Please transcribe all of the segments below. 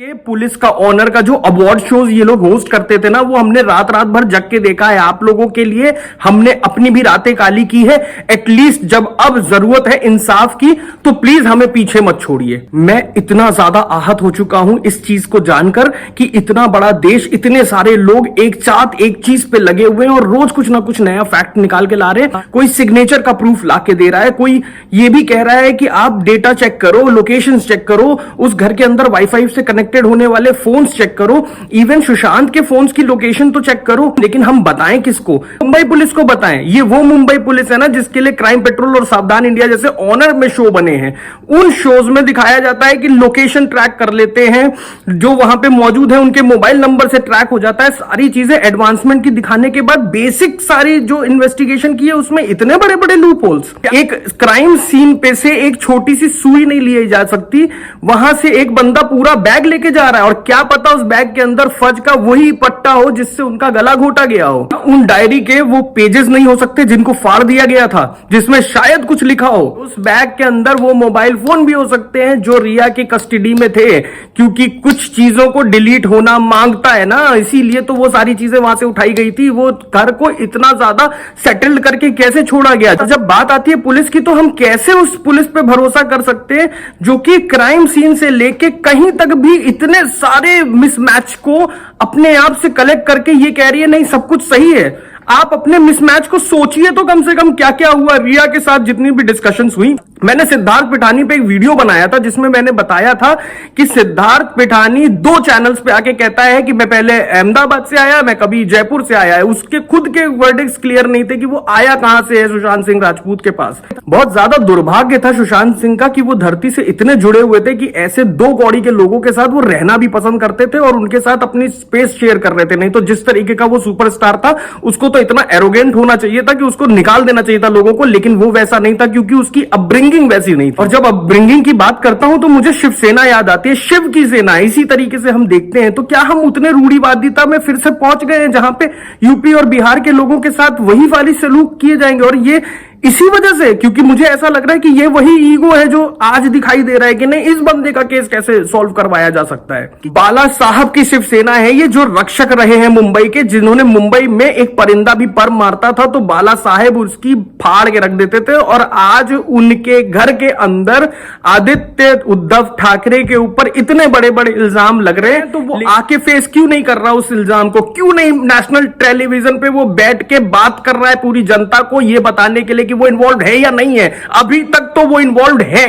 ये पुलिस का ऑनर का जो अवार्ड शोज ये लोग होस्ट करते थे ना, वो हमने रात रात भर जग के देखा है। आप लोगों के लिए हमने अपनी भी रातें काली की है। एटलीस्ट जब अब जरूरत है इंसाफ की तो प्लीज हमें पीछे मत छोड़िए। मैं इतना ज्यादा आहत हो चुका हूं इस चीज को जानकर कि इतना बड़ा देश, इतने सारे लोग एक साथ एक चीज पे लगे हुए हैं और रोज कुछ ना कुछ नया फैक्ट निकाल के ला रहे हैं। कोई सिग्नेचर का प्रूफ ला के दे रहा है, कोई ये भी कह रहा है कि आप डेटा चेक करो, लोकेशन चेक करो, उस घर के अंदर वाईफाई से कनेक्टेड होने वाले फोन्स चेक करो, इवन सुशांत के फोन्स की लोकेशन तो चेक करो। लेकिन हम बताएं किसको? मुंबई पुलिस को बताएं। ये वो मुंबई पुलिस है ना जिसके लिए क्राइम पेट्रोल और सावधान इंडिया जैसे ऑनर में शो बने हैं। उन शोज में दिखाया जाता है कि लोकेशन ट्रैक कर लेते हैं, जो वहां पे मौजूद है उनके मोबाइल नंबर से ट्रैक हो जाता है। सारी चीजें एडवांसमेंट की दिखाने के बाद बेसिक सारी जो इन्वेस्टिगेशन की है उसमें इतने बड़े बड़े लूप होल्स। एक क्राइम सीन पे से एक छोटी सी सुई नहीं ली जा सकती, वहां से एक बंदा पूरा बैग लेके जा रहा है और क्या पता उस बैग के अंदर फज का वही पट्टा हो जिससे उनका गला घोटा गया हो। उन डायरी के वो पेजेस नहीं हो सकते जिनको फाड़ दिया गया था, जिसमें शायद कुछ लिखा हो। उस बैग के अंदर वो मोबाइल फोन भी हो सकते हैं जो रिया की कस्टडी में थे, क्योंकि कुछ चीजों को डिलीट होना मांगता है ना, इसीलिए तो वो सारी चीजें वहां से उठाई गई थी। वो घर को इतना ज्यादा सेटल्ड करके कैसे छोड़ा गया? तो जब बात आती है पुलिस की, तो हम कैसे उस पुलिस पे भरोसा कर सकते हैं जो कि क्राइम सीन से लेके कहीं तक भी इतने सारे मिसमैच को अपने आप से कलेक्ट करके ये कह रही है नहीं सब कुछ सही है। आप अपने मिसमैच को सोचिए तो कम से कम क्या क्या हुआ रिया के साथ। जितनी भी डिस्कशंस हुई, मैंने सिद्धार्थ पिठानी पे एक वीडियो बनाया था जिसमें मैंने बताया था कि सिद्धार्थ पिठानी 2 चैनल्स पे आके कहता है कि मैं पहले अहमदाबाद से आया, मैं कभी जयपुर से आया है। उसके खुद के वर्डिक्स क्लियर नहीं थे कि वो आया कहां से है सुशांत सिंह राजपूत के पास। बहुत ज्यादा दुर्भाग्य था सुशांत सिंह का कि वो धरती से इतने जुड़े हुए थे कि ऐसे 2 कौड़ी के लोगों के साथ वो रहना भी पसंद करते थे और उनके साथ अपनी स्पेस शेयर कर रहे थे। नहीं तो जिस तरीके का वो सुपरस्टार था, उसको तो इतना एरोगेंट होना चाहिए था कि उसको निकाल देना चाहिए था लोगों को, लेकिन वो वैसा नहीं था क्योंकि उसकी अपब्रिंगिंग वैसी नहीं थी। और जब अपब्रिंगिंग की बात करता हूं तो मुझे शिवसेना याद आती है, शिव की सेना। इसी तरीके से हम देखते हैं तो क्या हम उतने रूढ़िवादिता में फिर से पहुंच गए हैं जहां पे यूपी और बिहार के लोगों के साथ वही वाली सलूक किए जाएंगे? और ये इसी वजह से, क्योंकि मुझे ऐसा लग रहा है कि ये वही ईगो है जो आज दिखाई दे रहा है कि नहीं इस बंदे का केस कैसे सॉल्व करवाया जा सकता है। बाला साहब की शिवसेना है ये, जो रक्षक रहे हैं मुंबई के, जिन्होंने मुंबई में एक परिंदा भी पर मारता था तो बाला साहेब उसकी फाड़ के रख देते थे। और आज उनके घर के अंदर आदित्य उद्धव ठाकरे के ऊपर इतने बड़े बड़े इल्जाम लग रहे हैं, तो वो आके फेस क्यों नहीं कर रहा उस इल्जाम को? क्यों नहीं नेशनल टेलीविजन पे वो बैठ के बात कर रहा है पूरी जनता को ये बताने के लिए कि वो इन्वॉल्व है या नहीं है? अभी तक तो वो इन्वॉल्व है,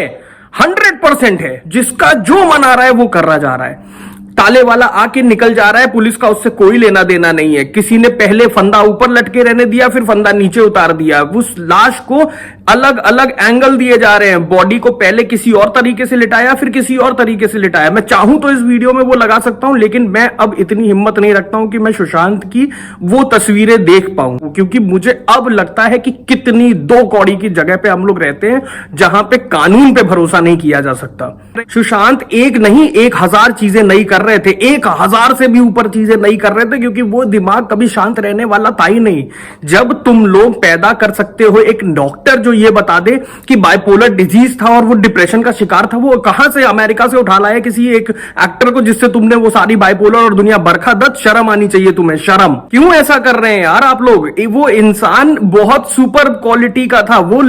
100% है। जिसका जो मन आ रहा है वो कर रहा जा रहा है। ताले वाला आके निकल जा रहा है, पुलिस का उससे कोई लेना देना नहीं है। किसी ने पहले फंदा ऊपर लटके रहने दिया, फिर फंदा नीचे उतार दिया। उस लाश को अलग अलग एंगल दिए जा रहे हैं। बॉडी को पहले किसी और तरीके से लिटाया, फिर किसी और तरीके से लिटाया। मैं चाहूं तो इस वीडियो में वो लगा सकता हूं, लेकिन मैं अब इतनी हिम्मत नहीं रखता हूं कि मैं सुशांत की वो तस्वीरें देख पाऊं, क्योंकि मुझे अब लगता है कि कितनी 2 कौड़ी की जगह पे हम लोग रहते हैं जहां पे कानून पे भरोसा नहीं किया जा सकता। सुशांत एक नहीं 1000 चीजें नहीं कर रहे थे, 1000 से भी ऊपर चीजें नहीं कर रहे थे, क्योंकि वो दिमाग कभी शांत रहने वाला था ही नहीं। जब तुम लोग पैदा कर सकते हो एक डॉक्टर जो ये बता दे कि बाइपोलर डिजीज था और वो डिप्रेशन का शिकार था, वो कहां से अमेरिका से उठा लाया किसी एक एक्टर को जिससे तुमने वो सारी बाइपोलर और दुनिया बरखा दत्त। शर्म आनी चाहिए तुम्हें, शर्म। क्यों ऐसा कर रहे हैं यार आप लोग? वो इंसान बहुत सुपर क्वालिटी का था, वो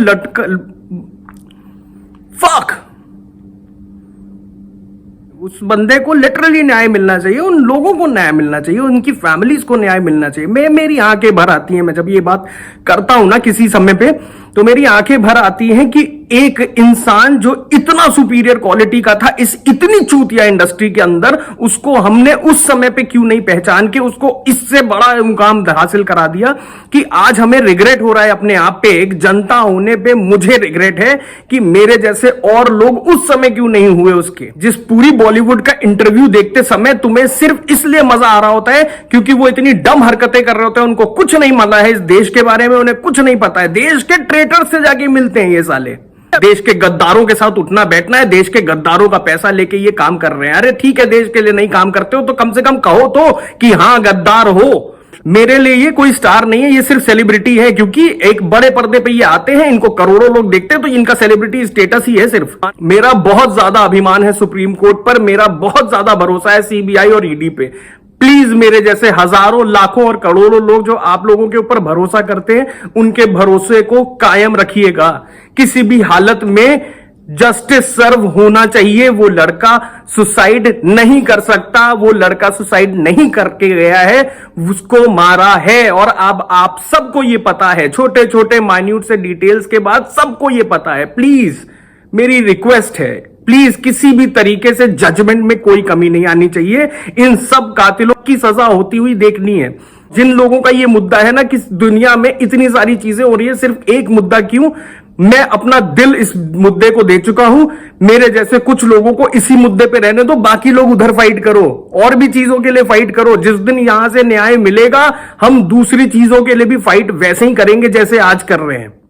फक उस बंदे को लिटरली न्याय मिलना चाहिए, उन लोगों को न्याय मिलना चाहिए, उनकी फैमिलीज को न्याय मिलना चाहिए। मेरी आंखें भर आती हैं मैं जब ये बात करता हूं ना किसी समय पे, तो मेरी आंखें भर आती हैं कि एक इंसान जो इतना सुपीरियर क्वालिटी का था इस इतनी चूतिया इंडस्ट्री के अंदर, उसको हमने उस समय पे क्यों नहीं पहचान के उसको इससे बड़ा मुकाम हासिल करा दिया कि आज हमें रिग्रेट हो रहा है अपने आप पे। एक जनता होने पे मुझे रिग्रेट है कि मेरे जैसे और लोग उस समय क्यों नहीं हुए उसके। जिस पूरी बॉलीवुड का इंटरव्यू देखते समय तुम्हें सिर्फ इसलिए मजा आ रहा होता है क्योंकि वो इतनी डम हरकतें कर रहे होते हैं, उनको कुछ नहीं मालूम है इस देश के बारे में, उन्हें कुछ नहीं पता है। देश के ट्रेटर से जाके मिलते हैं ये साले, देश के गद्दारों के साथ उठना बैठना है, देश के गद्दारों का पैसा लेके ये काम कर रहे हैं। अरे ठीक है, देश के लिए नहीं काम करते हो तो कम से कम कहो तो कि हां गद्दार हो। मेरे लिए ये कोई स्टार नहीं है, ये सिर्फ सेलिब्रिटी है, क्योंकि एक बड़े पर्दे पे ये आते हैं, इनको करोड़ों लोग देखते हैं, तो इनका सेलिब्रिटी स्टेटस ही है सिर्फ। मेरा बहुत ज्यादा अभिमान है सुप्रीम कोर्ट पर, मेरा बहुत ज्यादा भरोसा है सीबीआई और ईडी पे। प्लीज मेरे जैसे हजारों लाखों और करोड़ों लोग जो आप लोगों के ऊपर भरोसा करते हैं, उनके भरोसे को कायम रखिएगा। किसी भी हालत में जस्टिस सर्व होना चाहिए। वो लड़का सुसाइड नहीं कर सकता, वो लड़का सुसाइड नहीं करके गया है, उसको मारा है। और अब आप सबको ये पता है, छोटे छोटे माइन्यूट से डिटेल्स के बाद सबको ये पता है। प्लीज मेरी रिक्वेस्ट है, प्लीज किसी भी तरीके से जजमेंट में कोई कमी नहीं आनी चाहिए। इन सब कातिलों की सजा होती हुई देखनी है। जिन लोगों का ये मुद्दा है ना कि दुनिया में इतनी सारी चीजें हो रही है, सिर्फ एक मुद्दा क्यों, मैं अपना दिल इस मुद्दे को दे चुका हूं। मेरे जैसे कुछ लोगों को इसी मुद्दे पे रहने दो, बाकी लोग उधर फाइट करो, और भी चीजों के लिए फाइट करो। जिस दिन यहां से न्याय मिलेगा, हम दूसरी चीजों के लिए भी फाइट वैसे ही करेंगे जैसे आज कर रहे हैं।